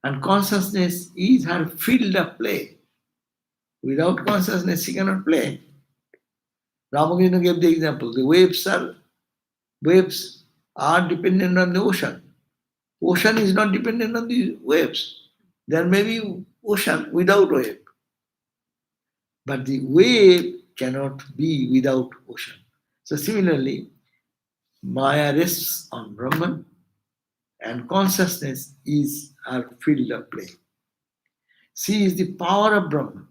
And consciousness is her field of play. Without consciousness, she cannot play. Ramakrishna gave the example. The waves are dependent on the ocean. Ocean is not dependent on the waves. There may be ocean without wave. But the wave cannot be without ocean. So similarly, Maya rests on Brahman and consciousness is her field of play. She is the power of Brahman.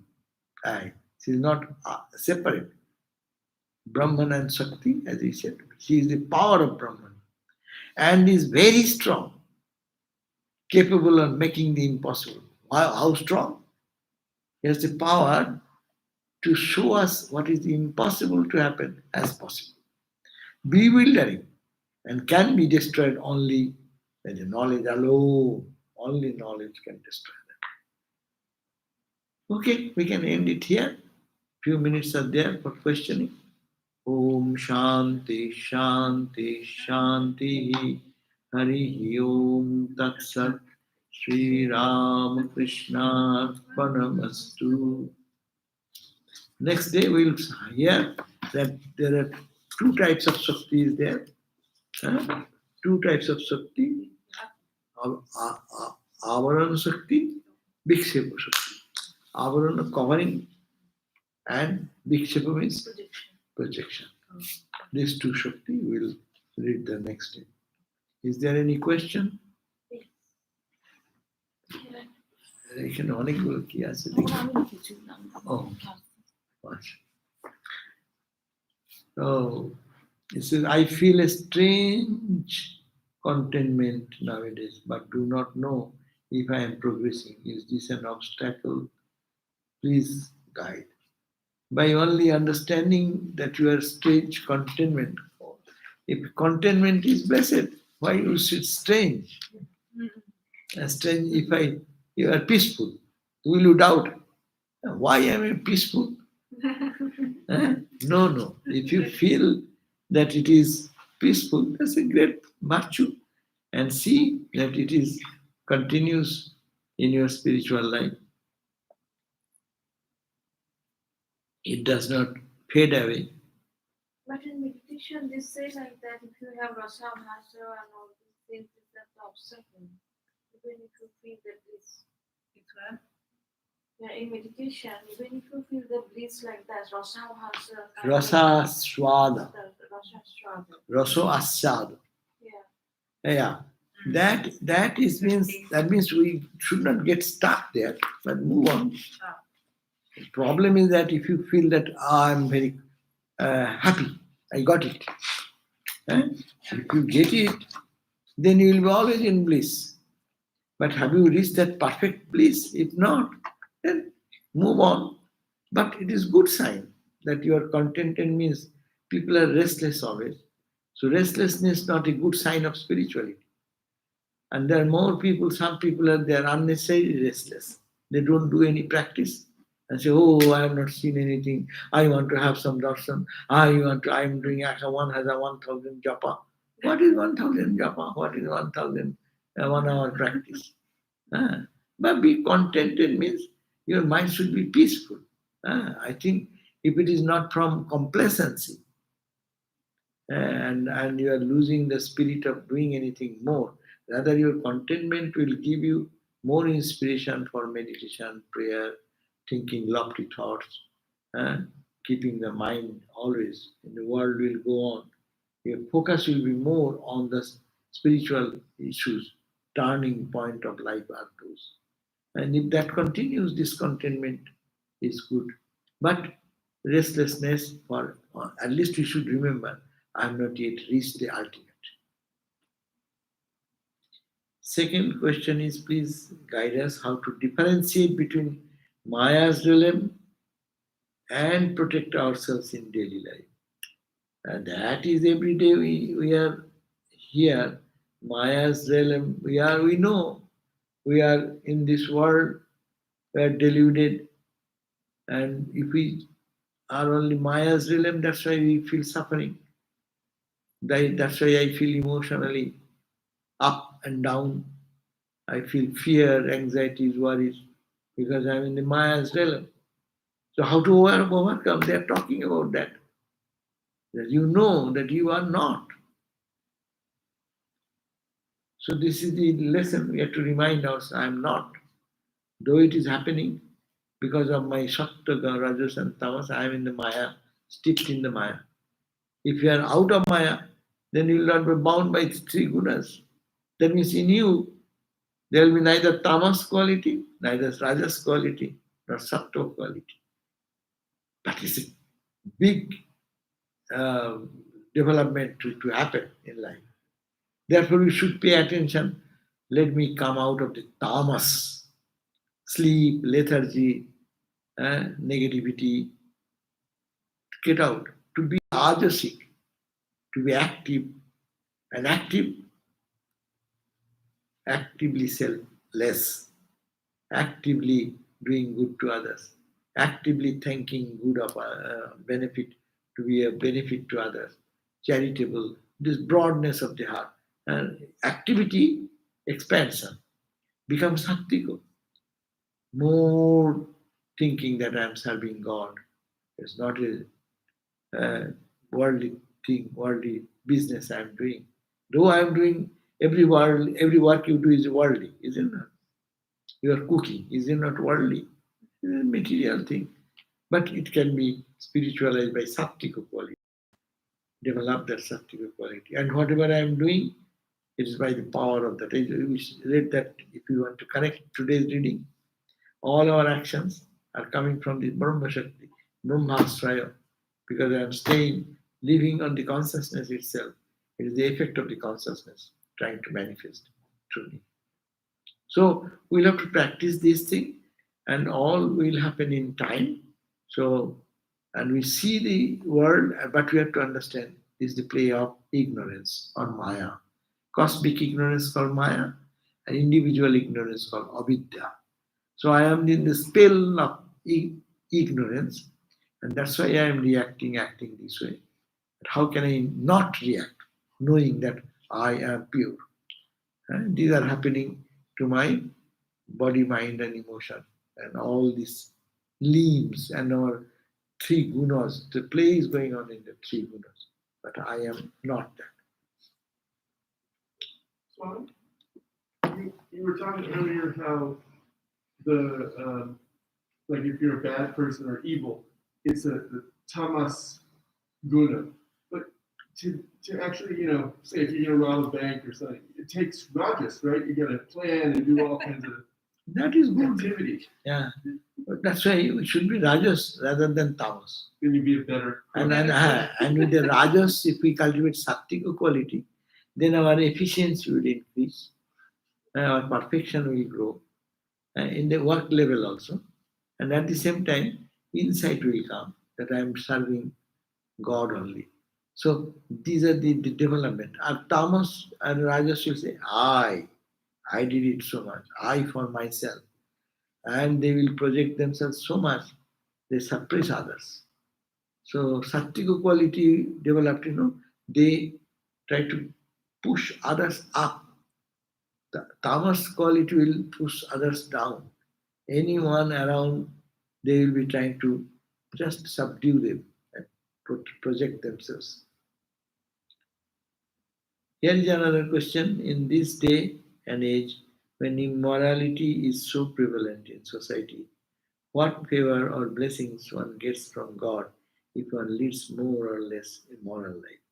She is not separate. Brahman and Shakti, as he said, she is the power of Brahman and is very strong, capable of making the impossible. How strong? He has the power to show us what is impossible to happen as possible. Bewildering and can be destroyed only by the knowledge alone. Only knowledge can destroy that. Okay, we can end it here. Few minutes are there for questioning. Om Shanti Shanti Shanti Hari Om Tat Sat Sri Ram Krishna Arpanamastu. Next day we'll hear that there are two types of Shakti is there. Two types of Shakti. Avarana Shakti, Vikshepa Shakti. Avarana covering and Vikshepa means projection. These two Shakti will read the next day. Is there any question? এখানে অনেকগুলো কি আছে Oh, watch. Oh, it says, I feel a strange contentment nowadays, but do not know if I am progressing. Is this an obstacle? Please guide. By only understanding that you are strange contentment. If contentment is blessed, why you should strange? Strange, if you are peaceful, will you doubt? Why am I peaceful? No. If you feel that it is peaceful, that's a great virtue. And see that it is continues in your spiritual life. It does not fade away. But in meditation, they say like that if you have rasa, bhasa, and all these things, that's the obstacle. Even if you feel the bliss. It's what? Yeah, in meditation, even if you feel the bliss like that, rasa, bhasa, Rasa swada, rasa, strada. raso asyada. Yeah. Yeah. That means we should not get stuck there, but move on. Ah. The problem is that if you feel that I'm very happy, I got it. If you get it, then you will be always in bliss. But have you reached that perfect bliss? If not, then move on. But it is good sign that you are contented means people are restless always. So restlessness is not a good sign of spirituality. And there are more people, some people are they are unnecessarily restless. They don't do any practice and say, oh, I have not seen anything. I want to have some darshan. I am doing one has a 1,000 japa. What is 1,000 japa? What is 1,000 1 hour practice? But be contented means your mind should be peaceful. I think if it is not from complacency and you are losing the spirit of doing anything more, rather your contentment will give you more inspiration for meditation, prayer, thinking lofty thoughts, uh, keeping the mind always in the world will go on. Your focus will be more on the spiritual issues, turning point of life are those. And if that continues, discontentment is good. But restlessness, for at least we should remember, I have not yet reached the ultimate. Second question is please guide us how to differentiate between Maya's realm and protect ourselves in daily life. And that is every day we are here, Maya's realm, we know we are in this world, we are deluded, and if we are only Maya's realm, that's why we feel suffering. That's why I feel emotionally up and down. I feel fear, anxieties, worries, because I'm in the Maya's realm. So how to overcome? They are talking about that. That you know that you are not. So this is the lesson we have to remind us, I am not. Though it is happening because of my Sattva, Rajas and Tamas, I am in the Maya, steeped in the Maya. If you are out of Maya, then you will not be bound by three gunas. That means in you, there will be neither tamas quality, neither rajas quality, nor sattva quality. That is a big uh, development to happen in life. Therefore, we should pay attention. Let me come out of the tamas, sleep, lethargy, negativity. Get out. To be ajasic, to be active, and actively selfless, actively doing good to others, actively thinking good of benefit to be a benefit to others, charitable, this broadness of the heart. And activity, expansion, becomes sattvika. More thinking that I am serving God. It's not a worldly thing, worldly business I am doing. Though I am doing every work you do is worldly, isn't it? You are cooking, is it not worldly? It is a material thing. But it can be spiritualized by sattvika quality, develop that sattvika quality. And whatever I am doing, it is by the power of that. We read that if you want to connect today's reading, all our actions are coming from the Brahma Shakti, Brahmasraya, because I am staying, living on the consciousness itself. It is the effect of the consciousness trying to manifest through me. So we'll have to practice this thing, and all will happen in time. So, and we see the world, but we have to understand this is the play of ignorance or Maya. Cosmic ignorance called Maya, and individual ignorance called avidya. So I am in the spell of ignorance, and that's why I am acting this way. But how can I not react, knowing that I am pure? And these are happening to my body, mind, and emotion, and all these limbs and our three gunas. The play is going on in the three gunas, but I am not that. Swami, you were talking earlier how the like if you're a bad person or evil, it's the tamas guna. But to actually, say if you're gonna rob a bank or something, it takes rajas, right? You gotta plan and do all kinds of That is good. activity. Yeah, but that's why it should be rajas rather than tamas. Then you'd be a better cook. And with the rajas, if we cultivate sattika quality, then our efficiency will increase, our perfection will grow, in the work level also, and at the same time, insight will come that I am serving God only. So these are the development. And tamas and rajas will say, I did it so much, I for myself, and they will project themselves so much, they suppress others. So Sattvika quality developed, they try to push others up. The Tamas quality will push others down. Anyone around, they will be trying to just subdue them and project themselves. Here is another question. In this day and age, when immorality is so prevalent in society, what favor or blessings one gets from God if one leads more or less immoral life?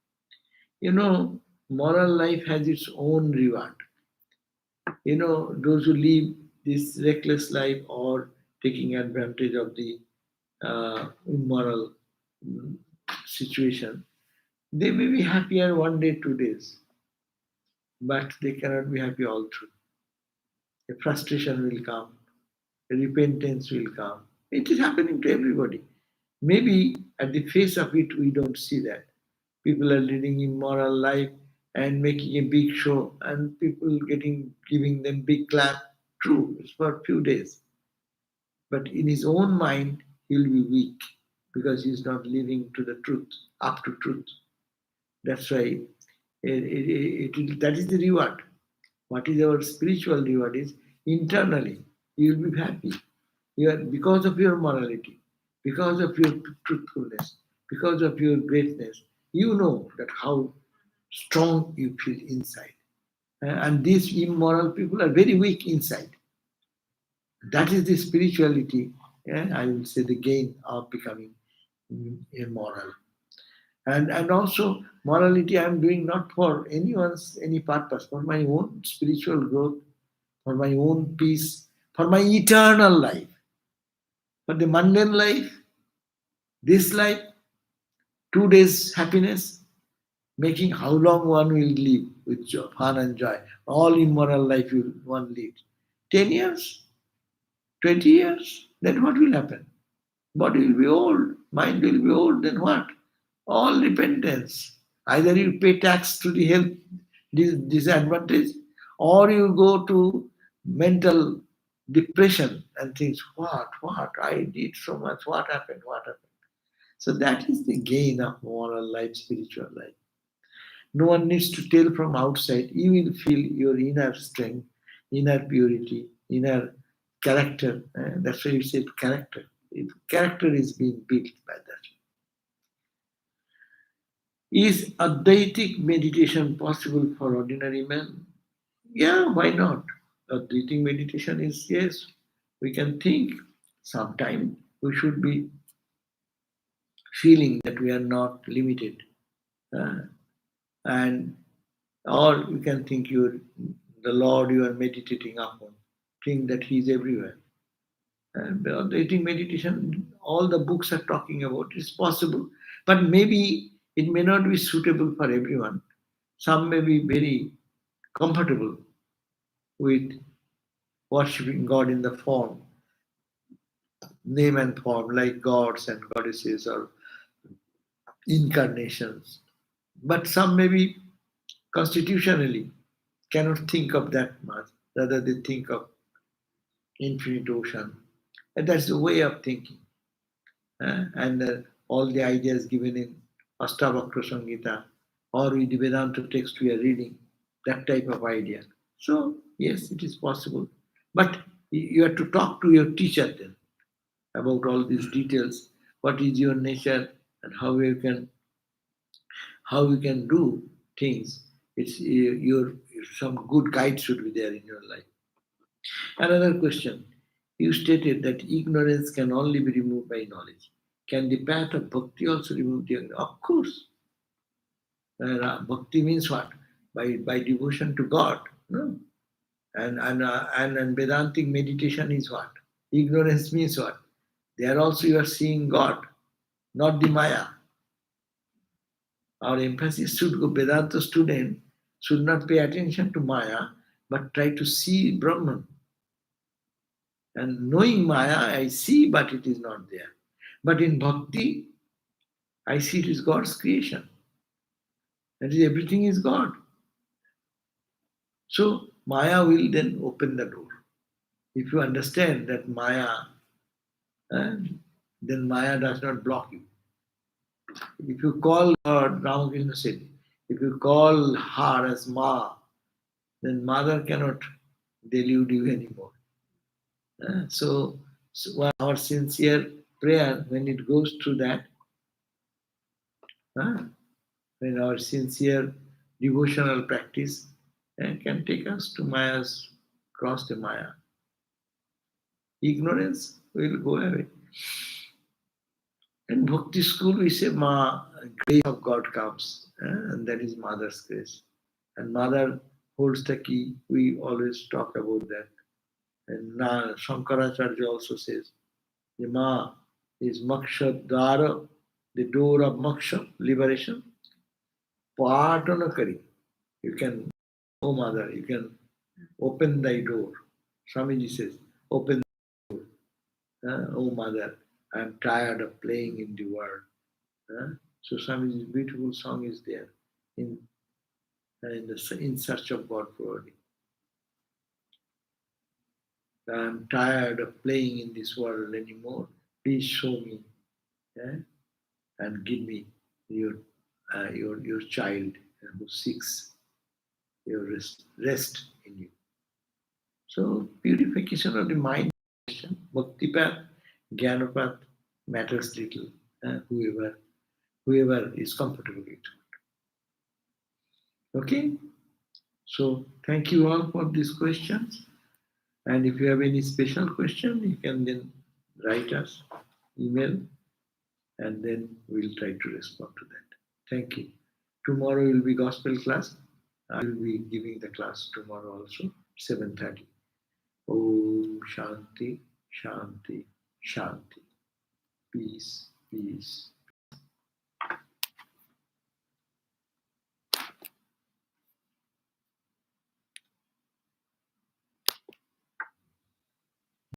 Moral life has its own reward. Those who live this reckless life or taking advantage of the immoral situation, they may be happier one day, 2 days, but they cannot be happy all through. A frustration will come, a repentance will come. It is happening to everybody. Maybe at the face of it, we don't see that. People are leading immoral life and making a big show, and people giving them big clap. True, it's for a few days. But in his own mind, he'll be weak because he's not living to the truth, up to truth. That's why that is the reward. What is our spiritual reward is internally. You will be happy. Because of your morality, because of your truthfulness, because of your greatness, you know that how strong you feel inside. And these immoral people are very weak inside. That is the spirituality, I will say, the gain of becoming immoral. And also, morality I am doing not for any purpose, for my own spiritual growth, for my own peace, for my eternal life. For the mundane life, this life, 2 days happiness, making how long one will live with joy, fun and joy. All immoral life will one lead. 10 years, 20 years, then what will happen? Body will be old, mind will be old, then what? All repentance. Either you pay tax to the health disadvantage, or you go to mental depression and think, what, I did so much, what happened, what happened? So that is the gain of moral life, spiritual life. No one needs to tell from outside. You will feel your inner strength, inner purity, inner character. That's why you said character. Character is being built by that. Is Advaitic meditation possible for ordinary men? Yeah, why not? Advaitic meditation is, yes, we can think. Sometime we should be feeling that we are not limited. Uh, and or you can think the Lord you are meditating upon. Think that He is everywhere. And Advaitic meditation, all the books are talking about. It's possible, but maybe it may not be suitable for everyone. Some may be very comfortable with worshipping God in the form, name and form, like gods and goddesses or incarnations. But some maybe constitutionally cannot think of that much, rather they think of infinite ocean. And that's the way of thinking. And all the ideas given in Ashtavakra Sangita or with the Vedanta text we are reading, that type of idea. So, yes, it is possible. But you have to talk to your teacher then about all these details. what is your nature, and how you can do things. It's your some good guide should be there in your life. Another question. You stated that ignorance can only be removed by knowledge. Can the path of bhakti also remove the ignorance? Of course. Bhakti means what? By devotion to God. No? And Vedantic meditation is what? Ignorance means what? There also you are seeing God, not the Maya. Our emphasis should go, Vedanta student should not pay attention to Maya, but try to see Brahman. And knowing Maya, I see, but it is not there. But in Bhakti, I see it is God's creation. That is, everything is God. So Maya will then open the door. If you understand that Maya, eh, then Maya does not block you. If you call her, Ramakrishna said, if you call her as Ma, then mother cannot delude you anymore. So our sincere prayer, when it goes through that, when our sincere devotional practice can take us to Maya's, cross the Maya. Ignorance will go away. In Bhakti school, we say, Ma, grace of God comes, and that is Mother's grace. And Mother holds the key. We always talk about that. And Shankaracharya also says, the Ma is Moksha Dwara, the door of Moksha, liberation. Patana Kari. You can, oh Mother, you can open thy door. Swamiji says, open the door. Oh Mother, I am tired of playing in the world. So Swamiji's beautiful song is there in search of God for I am tired of playing in this world anymore. Please show me and give me your child who seeks your rest in you. So purification of the mind, bhakti path, jnana path matters little. Whoever is comfortable with. Okay. So thank you all for these questions. And if you have any special question, you can then write us, email, and then we'll try to respond to that. Thank you. Tomorrow will be gospel class. I will be giving the class tomorrow also, 7:30. Om Shanti, Shanti, Shanti. Peace, peace.